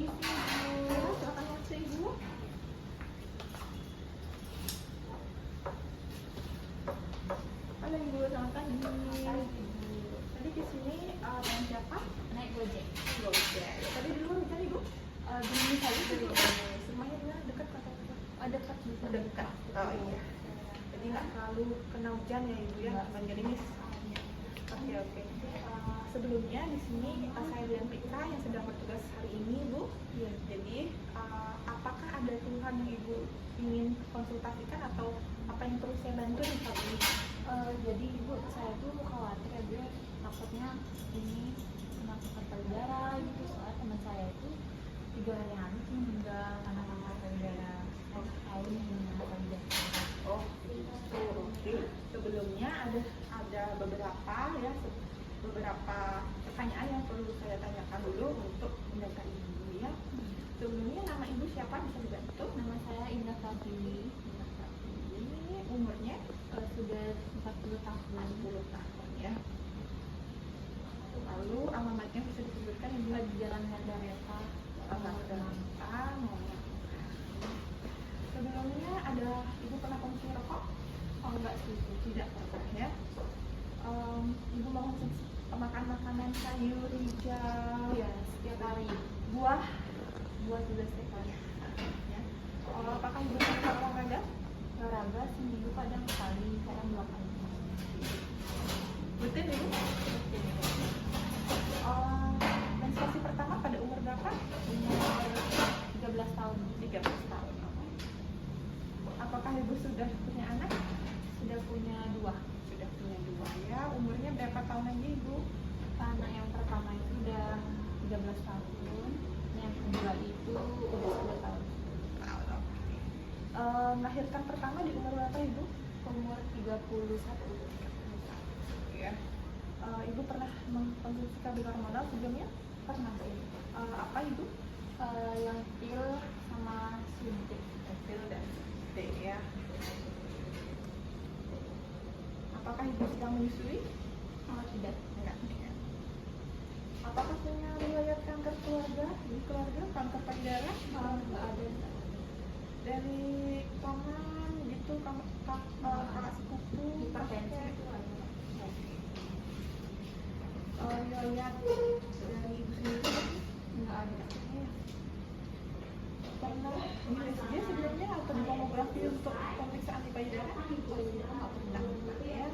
Permisi ibu. Ya, silakan masuk ibu. Halo ibu, selamat pagi. Tadi di sini dengan siapa? Naik Gojek. Gojek. Tadi di luar hujan ibu? Gini saja dari Rumahnya di mana? Dekat atau dekat gitu. dekat? Oh iya. Jadi nggak terlalu kena hujan ya ibu ya? Nggak. Nggak gerimis. Oke oke. Sebelumnya di sini saya Dian Pika yang sedang bertugas hari ini bu. Iya. Jadi apakah ada keluhan yang ibu ingin konsultasikan atau apa yang perlu saya bantu nih Pak ini? Jadi ibu, saya tuh khawatir ya Bu, takutnya ini kena kanker payudara gitu. Soalnya teman saya itu 3 hari yang lalu tuh meninggal karena kanker payudara. Saya tahu gimana payudara. Oh, itu oke. Sebelumnya ada beberapa pertanyaan yang perlu saya tanyakan dulu untuk mendata ibu ya. Sebelumnya nama ibu siapa, bisa dibantu? Nama saya Indah Kartini. Ini umurnya Sudah 40 tahun. 40 tahun ya. Lalu alamatnya bisa disebutkan ibu? Di Jalan Margareta. Sebelumnya ibu pernah konsumsi rokok? Oh enggak sih Bu. Tidak pernah ya. Ibu mau makan makanan sayur, hijau, Iya, setiap hari. buah. Buat juga setiap hari. Ya. Apakah ibu melakukan olahraga? Olahraga seminggu kadang sekali, kadang 2 kali. Rutin ibu? Menstruasi pertama pada umur berapa? Umur 13 tahun. 13 tahun. Apakah ibu sudah punya anak? Sudah punya 2. Sudah punya 2 ya. Umurnya berapa tahun lagi ibu? Anak yang pertama itu udah 13 tahun, yang kedua itu udah 10 tahun. Melahirkan pertama di umur berapa ibu? Umur 31. Ya. Ibu pernah mengkonsumsi KB hormonal sebelumnya? Pernah sih. Apa ibu? Yang pil sama suntik. Pil dan suntik ya. Apakah ibu sedang menyusui? Oh tidak. Enggak. Apakah punya riwayat kanker keluarga? Di keluarga kanker payudara? Nggak ada. Dari paman gitu, kakak sepupu, Hipertensi kakek? itu ada. Riwayat dari ibu sendiri? Nggak ada. Pernah di USG sebelumnya atau di mamografi untuk pemeriksaan di payudara? Nggak pernah ya.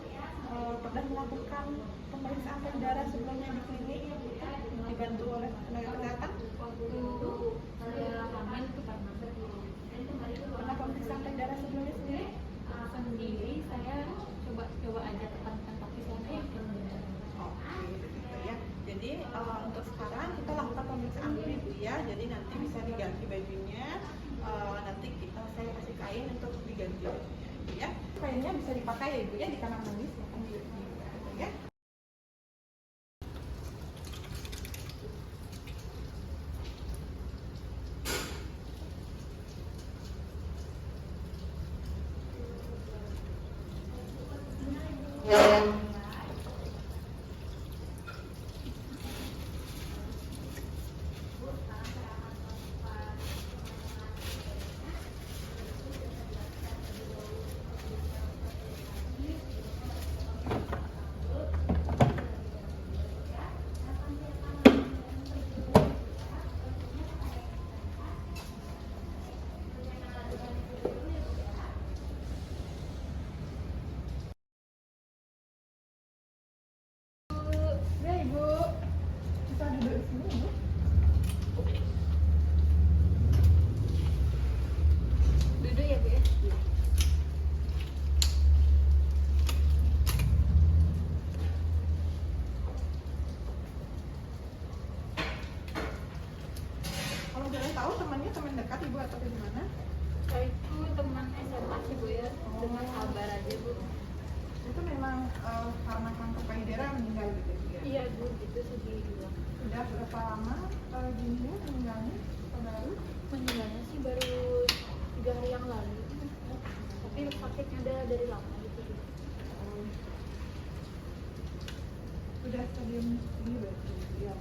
Pernah melakukan pemeriksaan payudara sebelumnya di klinik dibantu oleh tenaga kesehatan? Waktu saya hamil itu pernah. Pernah pemeriksaan payudara sebelumnya sendiri? Sendiri saya coba aja tekan kaki saya nggak yakin benar. Oke, begitu ya. Jadi untuk sekarang kita lakukan pemeriksaan dulu ibu ya. Jadi nanti bisa diganti bajunya. Nanti saya kasih kain untuk diganti bajunya ibu ya. Kainnya bisa dipakai ya ibu ya di kamar mandi silahkan dibuka ya. Ya ibu, bisa duduk di sini ibu. Duduk ya Bu ya. Kalau boleh tahu temannya teman dekat ibu atau gimana? Saya itu teman SMA sih Bu ya, dengan kabar aja Bu. Itu memang karena kanker payudara meninggal gitu ya? Iya Bu, gitu sedih juga. Sudah berapa lama gini meninggalnya? Baru? Meninggalnya sih baru 3 hari yang lalu. Tapi sakitnya udah dari lama gitu. Sudah stadium ini berarti ya.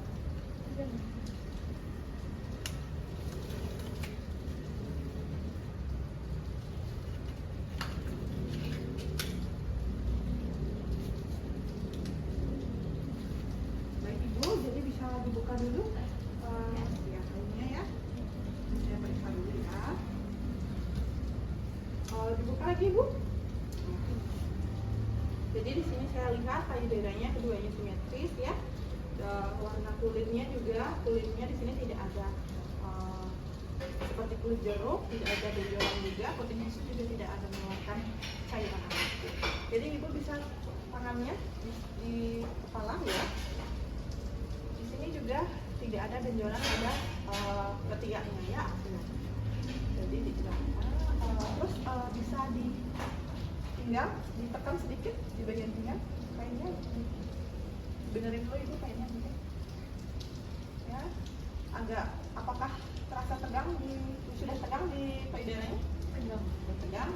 lihat payudaranya keduanya simetris ya. Warna kulitnya juga, kulitnya di sini tidak ada seperti kulit jeruk, tidak ada benjolan juga, putihnya juga tidak ada mengeluarkan cairan apapun. Jadi ibu bisa tangannya di kepala ya. Di sini juga tidak ada benjolan pada ketiganya ya. Jadi tidak ada. Terus bisa tinggal ditekan sedikit di bagian pinggang, kainnya benerin dulu ibu kainnya mungkin. Ya, agak apakah terasa tegang sudah tegang di payudaranya? Tegang.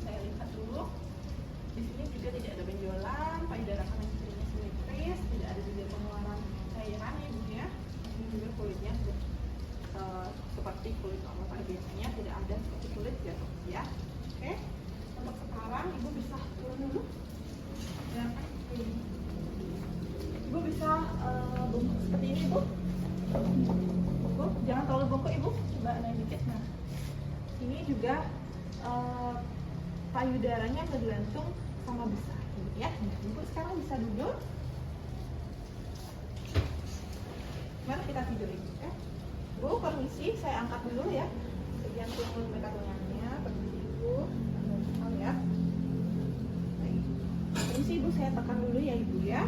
Saya lihat dulu. Di sini juga tidak ada benjolan, payudara kanan kirinya simetris, tidak ada juga pengeluaran cairan ya bu ya. Ini juga kulitnya sudah seperti kulit normal pada biasanya, tidak ada seperti kulit jeruk ya. Oke. Untuk sekarang ibu bisa turun dulu. Ibu bisa bungkuk seperti ini bu. Bu, jangan terlalu bungkuk ibu, coba naik dikit. Nah, ini juga payudaranya bergantung sama besar ya. Ibu sekarang bisa duduk. Mari kita tidur ibu ya. Bu, permisi, saya angkat dulu ya. Bagian tulang dekat lengannya, permisi ibu. Ya. Baik. Permisi ibu, saya tekan dulu ya ibu ya.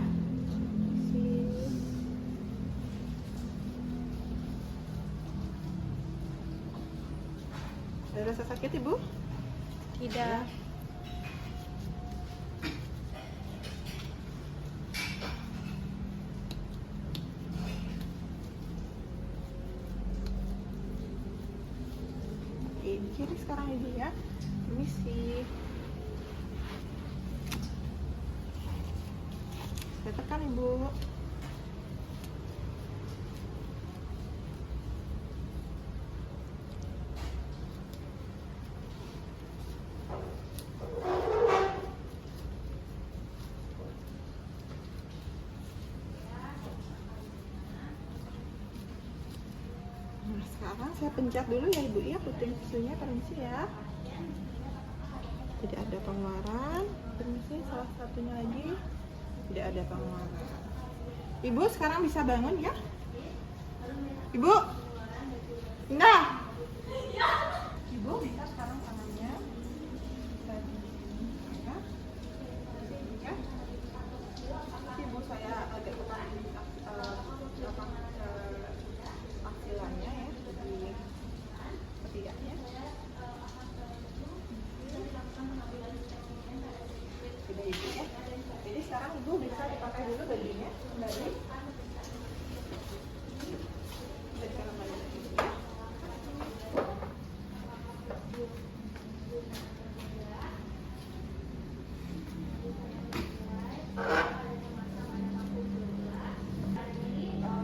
Ada rasa sakit ibu? Tidak. Oke, di kiri sekarang ibu ya. Permisi. Saya tekan ibu. Nah, sekarang saya pencet dulu ya ibu ya, puting susunya, permisi ya. Tidak ada pengeluaran, permisi, salah satunya lagi tidak ada pengeluaran. Ibu sekarang bisa bangun ya. Ibu, nah, ibu bisa sekarang tangannya bisa di sini ya. Ya. Ibu saya agak tekan di aksilannya ya, di ketiganya. Sudah ibu ya. Jadi sekarang ibu bisa dipakai dulu bajunya kembali. Bisa kembali lagi ya.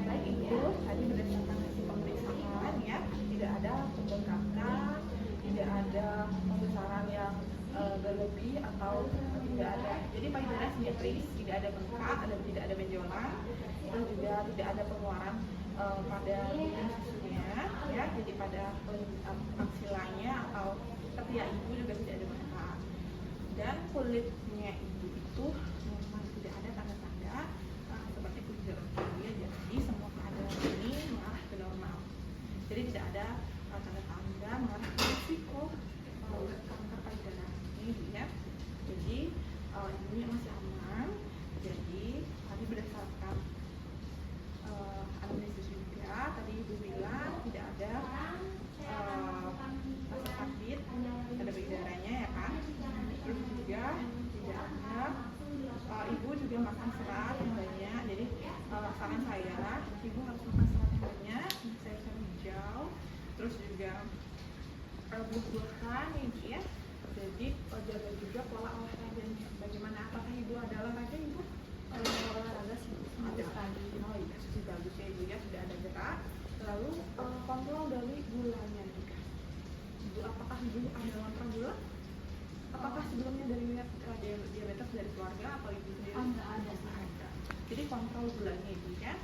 Baik ibu, tadi berdasarkan hasil pemeriksaan ya, tidak ada pembengkakan, tidak ada pembesaran yang berlebih atau tidak ada. Jadi payudara simetris, tidak ada bengkak, tidak ada benjolan, dan juga tidak ada pengeluaran pada puting susunya, ya. Jadi pada aksilanya atau ketiak ibu juga tidak ada bengkak. Dan kulitnya ibu itu memang tidak ada tanda-tanda seperti kulit jeruk ya. Jadi semua keadaan ini mengarah ke normal. Jadi tidak ada tanda-tanda mengarah ke risiko kanker payudara ini ya. Jadi ibunya masih aman. Jadi tadi berdasarkan anamnesis juga, tadi ibu bilang tidak ada rasa sakit pada payudaranya ya kan. Terus juga tidak ada ibu juga makan serat yang banyak. Jadi saran saya ibu harus makan serat yang banyak, sayur hijau, terus juga buah-buahan ya. Jadi jaga juga pola olahraganya. Bagaimana, apakah ibu ada olahraga ibu? Olahraga sih Ada tadi. Oh iya, sudah bagus ya ibu ya, sudah ada gerak. Lalu kontrol dari gulanya juga. Ibu, apakah ibu ada kontrol gula? Apakah sebelumnya dari diabetes dari keluarga atau ibu sendiri? Enggak ada sih. Ada. Jadi kontrol gulanya ibu ya.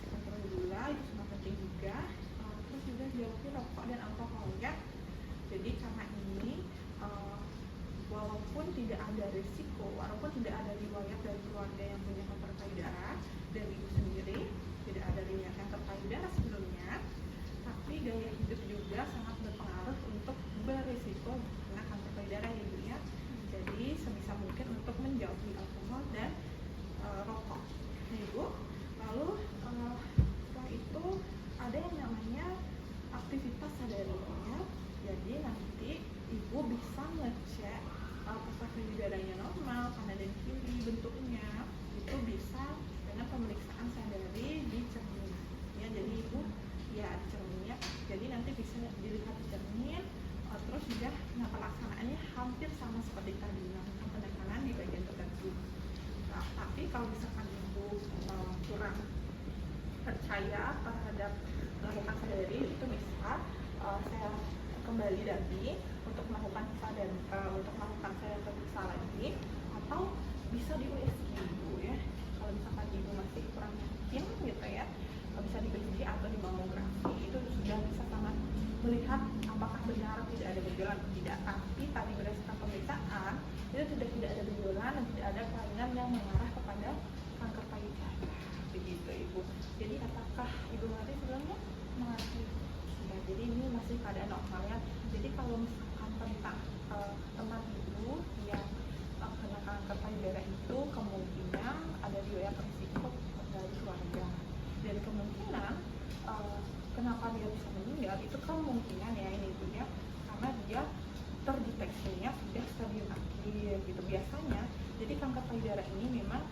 Kontrol gula itu sangat penting juga. Terus juga jauhi rokok dan alkohol ya. Jadi karena ini walaupun tidak ada risiko, walaupun tidak ada riwayat dari keluarga jual beli alkohol dan rokok. Nah Ibu, lalu setelah itu ada yang namanya aktivitas sadarinya. Jadi nanti Ibu bisa ngecek apakah payudaranya normal, kanan dan kiri bentuknya, itu bisa dengan pemeriksaan sadari di cermin. Ya, jadi Ibu ya cerminnya, jadi nanti bisa dilihat di cermin. Terus juga nah pelaksanaannya hampir sama seperti tadi, melakukan penekanan di bagian tertentu. Nah, tapi kalau misalkan Ibu kurang percaya terhadap melakukan sadari, itu bisa saya kembali lagi untuk melakukan sadar, untuk melakukan saya periksa lagi, atau bisa di USG Ibu ya. Kalau misalkan Ibu masih kurang yakin gitu ya, bisa di USG atau di mamografi, itu sudah bisa sangat melihat apakah benar tidak ada benjolan atau tidak. Tapi tadi berdasarkan pemeriksaan itu sudah tidak ada benjolan dan tidak ada kelainan yang mengarah kepada kanker payudara. Begitu Ibu. Jadi apakah Ibu mengerti sebelumnya? Mengerti. Ya, jadi ini masih keadaan normalnya. Jadi kalau misalkan tentang teman Ibu yang kena kanker payudara itu kemungkinan ada riwayat risiko dari keluarga, dan kemungkinan kenapa dia bisa meninggal itu kemungkinan ya ini Ibu ya, karena dia terdeteksinya sudah stadium akhir gitu biasanya. Jadi kanker payudara ini memang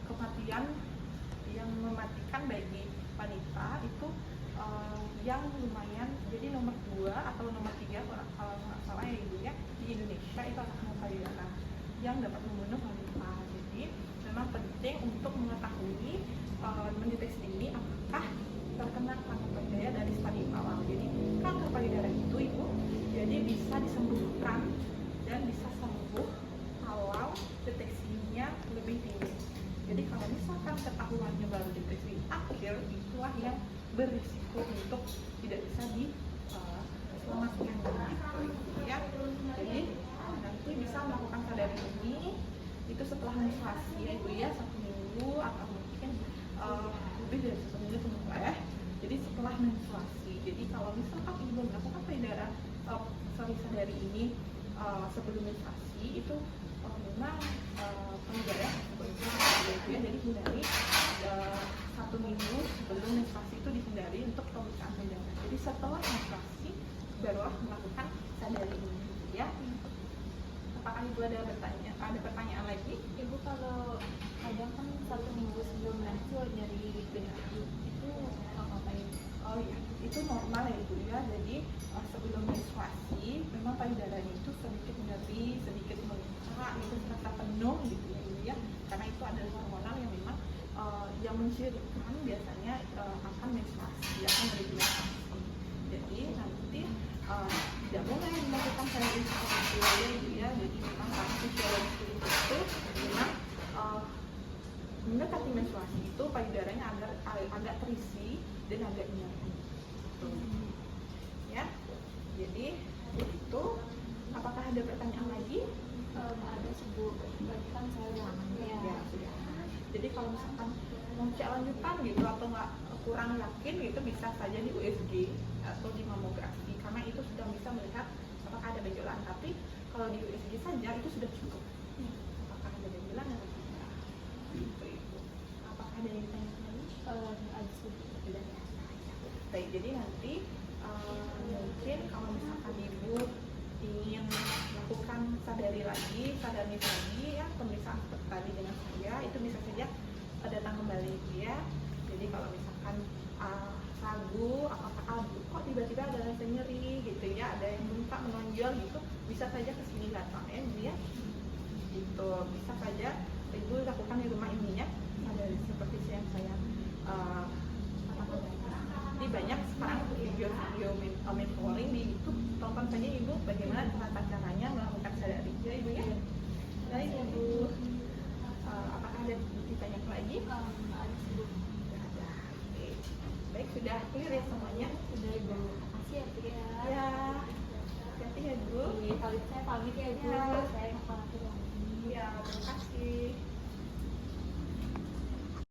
kematian yang mematikan bagi wanita itu yang lumayan, jadi nomor 2 atau nomor 3 kalau nggak salah ya Ibu ya, di Indonesia itu adalah kanker payudara yang dapat membunuh wanita. Jadi memang penting untuk mengetahui mendeteksi dini apakah terkena kanker payudara dari stadium awal. Jadi kanker payudara itu Ibu jadi bisa disembuhkan dan bisa sembuh kalau deteksinya lebih dini. Jadi kalau misalkan ketahuannya baru deteksi akhir, itulah yang berisiko untuk tidak bisa diselamatkan gitu ya. Jadi nanti bisa melakukan sadari ini itu setelah menstruasi ya Ibu ya, 1 minggu atau mungkin lebih dari 1 minggu boleh. Jadi setelah menstruasi. Jadi kalau misalkan Ibu melakukan payudara sadari ini sebelum menstruasi itu memang payudara ya, jadi hindari 1 minggu sebelum menstruasi itu dihindari untuk pemeriksaan payudara. Jadi setelah menstruasi barulah melakukan sadari ini ya. Apakah Ibu ada pertanyaan lagi? Ibu kalau kadang kan 1 minggu sebelum menstruasi dari BAU itu ngapain? Oh iya, itu normal ya Ibu ya. Jadi sebelum menstruasi memang payudaranya itu sedikit nyeri, sedikit meluka, itu terasa penuh gitu ya Ibu ya. Karena itu adalah hormonal yang memang yang mencirikan biasanya akan menstruasi, akan menuju menstruasi. Jadi nanti tidak boleh melakukan sadari seperti itu ya Ibu ya. Jadi memang karena fisiologis itu memang mendekati menstruasi itu payudaranya agak terisi dan agak nyeri. Ya, jadi itu. Apakah ada pertanyaan lagi? Ada sebut berarti kan saya udah aman ya. Ya sudah. Jadi kalau misalkan mau cek lanjutan gitu atau nggak kurang yakin gitu bisa saja di USG atau di mamografi, karena itu sudah bisa melihat apakah ada benjolan. Tapi kalau di USG saja itu sudah cukup. Apakah ada benjolan atau tidak? Gitu Ibu. Apakah ada yang ditanya lagi? Ada sebut Sudah ya. Baik, jadi nanti mungkin kalau misalkan Ibu ingin melakukan sadari lagi ya, pemeriksaan seperti tadi dengan saya, itu bisa saja datang kembali ya. Jadi kalau misalkan ragu apakah kok tiba-tiba ada rasa nyeri gitu ya, ada yang muka menonjol gitu, bisa saja kesini datang ya Ibu ya. Gitu, bisa saja Ibu lakukan di rumah ini ya, sadari seperti yang saya katakan tadi. Jadi banyak sekarang video-video mentoring di YouTube, tonton saja Ibu bagaimana caranya melakukan sadari ya Ibu ya. Baik Ibu, apakah ada ditanya lagi? ada sebut. Ada. Oke. Baik, sudah clear ya semuanya? Sudah Ibu. Makasih ya Bu ya. Ya, hati-hati ya Bu. Kalau saya pamit ya Bu. Ya. Saya mau pamit lagi. Ya, terima kasih.